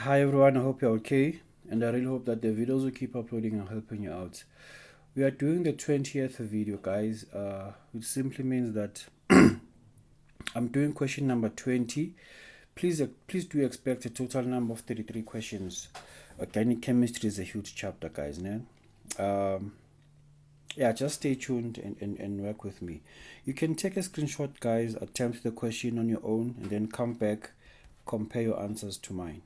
Hi everyone, I hope you're okay, and I really hope that the videos will keep uploading and helping you out. We are doing the 20th video, guys, which simply means that I'm doing question number 20. Please do expect a total number of 33 questions. Organic chemistry is a huge chapter, guys. Yeah, just stay tuned and work with me. You can take a screenshot, guys, attempt the question on your own, and then come back, compare your answers to mine.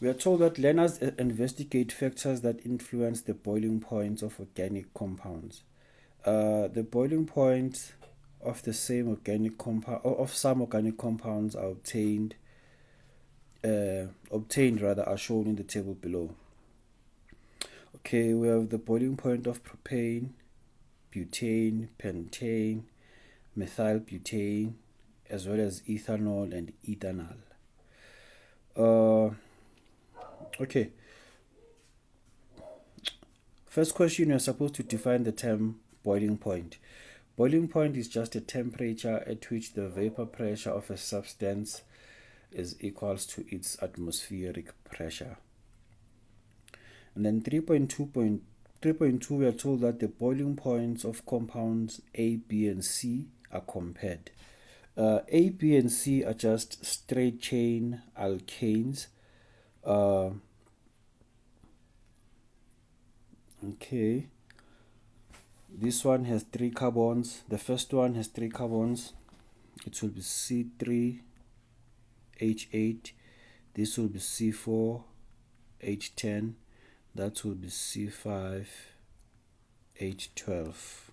We are told that learners investigate factors that influence the boiling points of organic compounds. The boiling point of the same organic compound of some organic compounds are obtained rather are shown in the table below. Okay, we have the boiling point of propane, butane, pentane, methylbutane, as well as ethanol and ethanol. Okay. First question, you're supposed to define the term boiling point. Boiling point is just a temperature at which the vapor pressure of a substance is equals to its atmospheric pressure. And then 3.2, we are told that the boiling points of compounds A, B, and C are compared. A, B, and C are just straight chain alkanes. Okay. This one has 3 carbons. The first one has 3 carbons. It will be C3H8. This will be C4H10. That will be C5H12.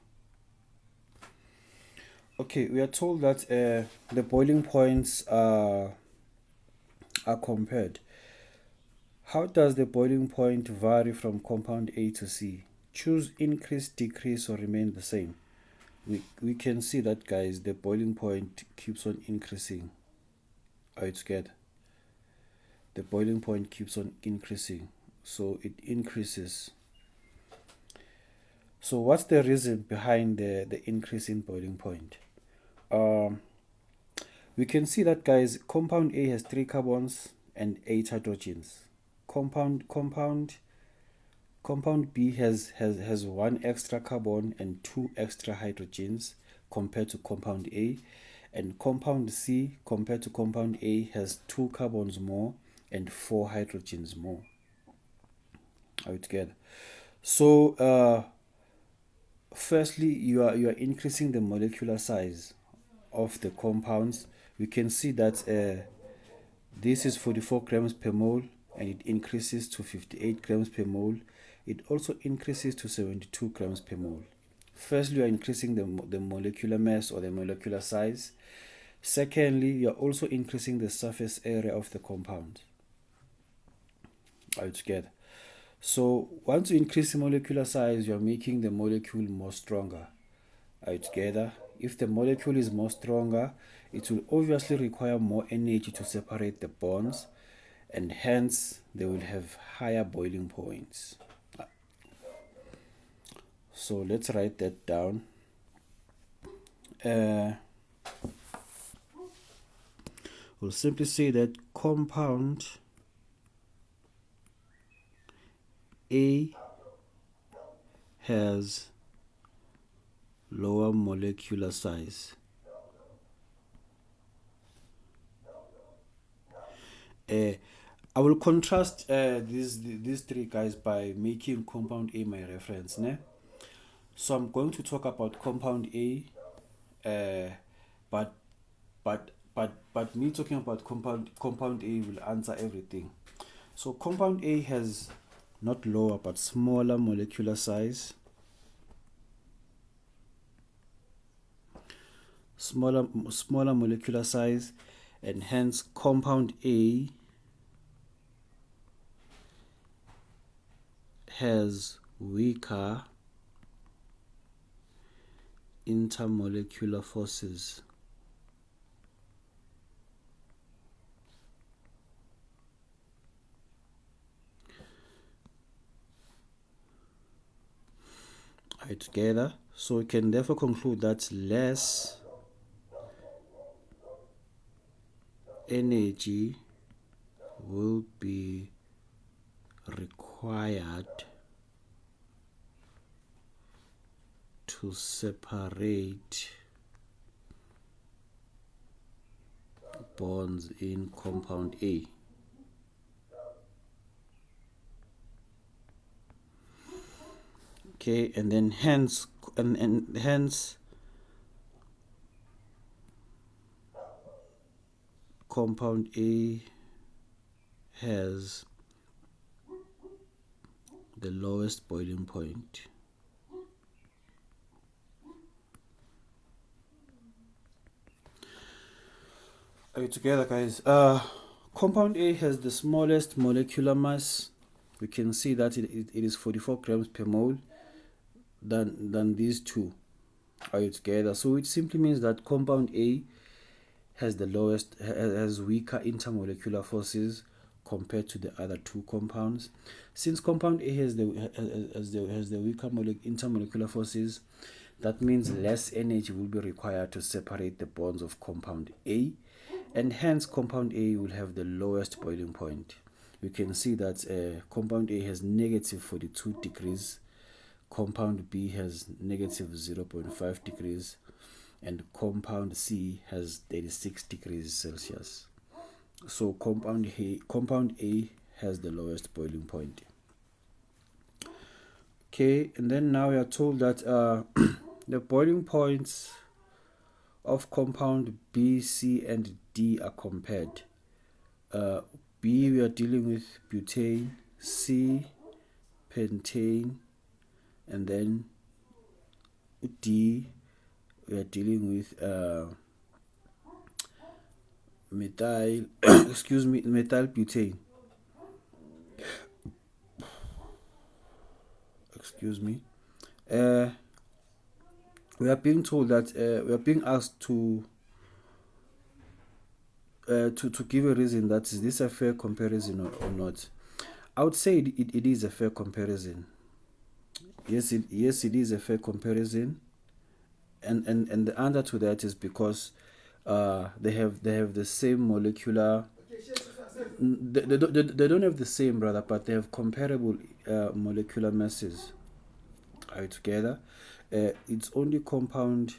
Okay, we are told that the boiling points are compared. How does the boiling point vary from compound A to C? Choose increase, decrease, or remain the same. We can see that, guys, the boiling point keeps on increasing. Are you together? The boiling point keeps on increasing, so it increases. So what's the reason behind the increase in boiling point? We can see that, guys, compound A has 3 carbons and 8 hydrogens. Compound B has 1 extra carbon and 2 extra hydrogens compared to compound A, and compound C compared to compound A has 2 carbons more and 4 hydrogens more. Are we together? So firstly, you are increasing the molecular size of the compounds. We can see that this is 44 grams per mole, and it increases to 58 grams per mole. It also increases to 72 grams per mole. Firstly, you are increasing the molecular mass or the molecular size. Secondly, you are also increasing the surface area of the compound. Are you together? So once you increase the molecular size, you are making the molecule more stronger. Are you together? If the molecule is more stronger, it will obviously require more energy to separate the bonds, and hence they will have higher boiling points. So let's write that down. We'll simply say that compound A has lower molecular size. I will contrast these 3 guys by making compound A my reference. So I'm going to talk about compound A, but me talking about compound A will answer everything. So compound A has not lower but smaller molecular size. Smaller molecular size, and hence compound A has weaker intermolecular forces. Are together? So we can therefore conclude that less energy will be required to separate bonds in compound A. Okay, and then hence compound A has the lowest boiling point. Are you together, guys? Compound A has the smallest molecular mass. We can see that it is 44 grams per mole than these two. Are you together? So it simply means that compound A has the lowest, has weaker intermolecular forces compared to the other two compounds. Since compound A has the weaker intermolecular forces, that means less energy will be required to separate the bonds of compound A, and hence compound A will have the lowest boiling point. We can see that compound A has negative 42 degrees, compound B has negative 0.5 degrees, and compound C has 36 degrees Celsius. So compound A has the lowest boiling point. Okay, and then now we are told that the boiling points of compound B, C, and D are compared. B, we are dealing with butane, C, pentane, and then D, we are dealing with methyl methyl butane. We are being told that we are being asked to give a reason that is this a fair comparison or not. I would say it is a fair comparison. Yes, it is a fair comparison, and the answer to that is because they have the same molecular. They don't have the same, brother, but they have comparable molecular masses. Are you together? It's only compound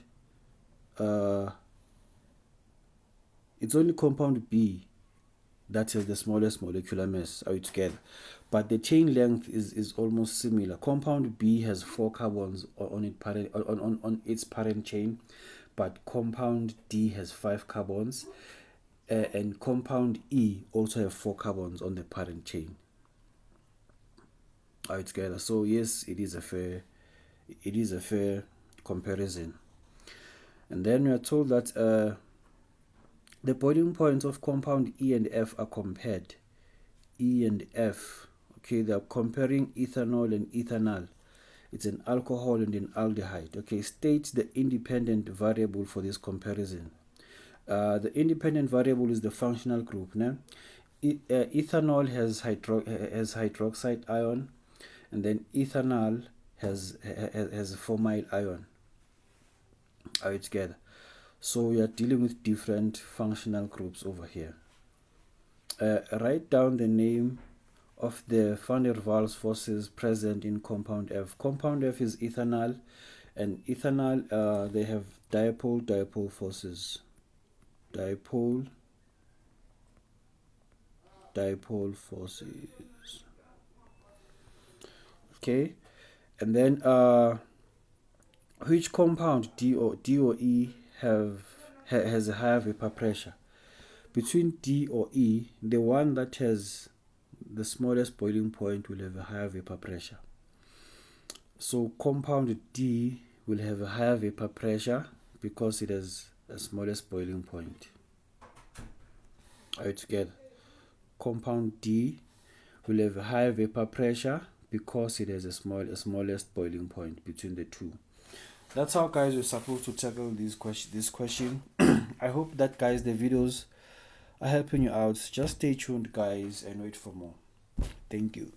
B that has the smallest molecular mass. Are you together? But the chain length is almost similar. Compound B has 4 carbons on its parent chain, but compound D has 5 carbons, and compound E also have 4 carbons on the parent chain. Are you together? So yes, it is a fair comparison. And then we are told that the boiling points of compound E and F are compared. E and F, okay, they are comparing ethanol and ethanol. It's an alcohol and an aldehyde. Okay, state the independent variable for this comparison. The independent variable is the functional group. Né? Ethanol has hydroxide ion, and then ethanol has a formyl ion. Are you together? So we are dealing with different functional groups over here. Write down the name of the van der Waals forces present in compound F. Compound F is ethanol, and ethanol they have dipole forces. Dipole forces. Okay, and then which compound D or E has a higher vapor pressure? Between D or E, the one that has the smallest boiling point will have a higher vapor pressure. So compound D will have a higher vapor pressure because it has the smallest boiling point. Are you together? Compound D will have a higher vapor pressure because it has a smallest boiling point between the two. That's how, guys, we're supposed to tackle this question. I hope that, guys, the videos are helping you out. Just stay tuned, guys, and wait for more. Thank you.